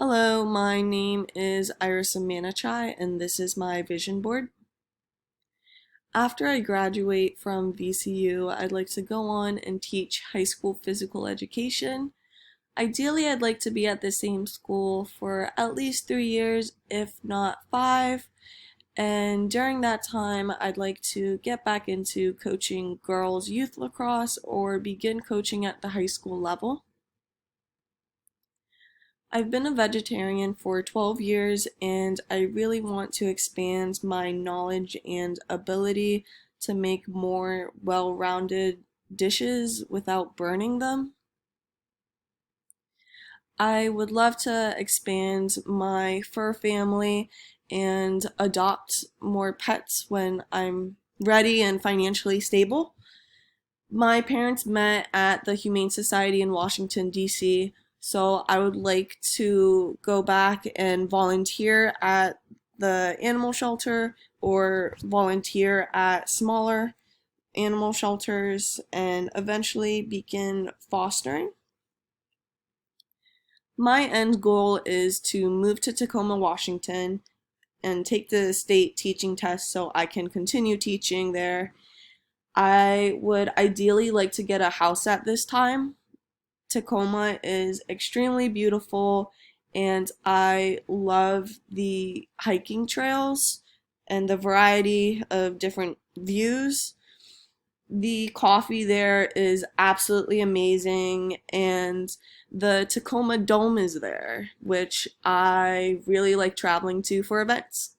Hello, my name is Iris Manachai, and this is my vision board. After I graduate from VCU, I'd like to go on and teach high school physical education. Ideally, I'd like to be at the same school for at least 3 years, if not five. And during that time, I'd like to get back into coaching girls' youth lacrosse or begin coaching at the high school level. I've been a vegetarian for 12 years and I really want to expand my knowledge and ability to make more well-rounded dishes without burning them. I would love to expand my fur family and adopt more pets when I'm ready and financially stable. My parents met at the Humane Society in Washington, D.C., so I would like to go back and volunteer at the animal shelter or volunteer at smaller animal shelters and eventually begin fostering. My end goal is to move to Tacoma, Washington and take the state teaching test so I can continue teaching there. I would ideally like to get a house at this time. Tacoma is extremely beautiful and I love the hiking trails and the variety of different views. The coffee there is absolutely amazing and the Tacoma Dome is there, which I really like traveling to for events.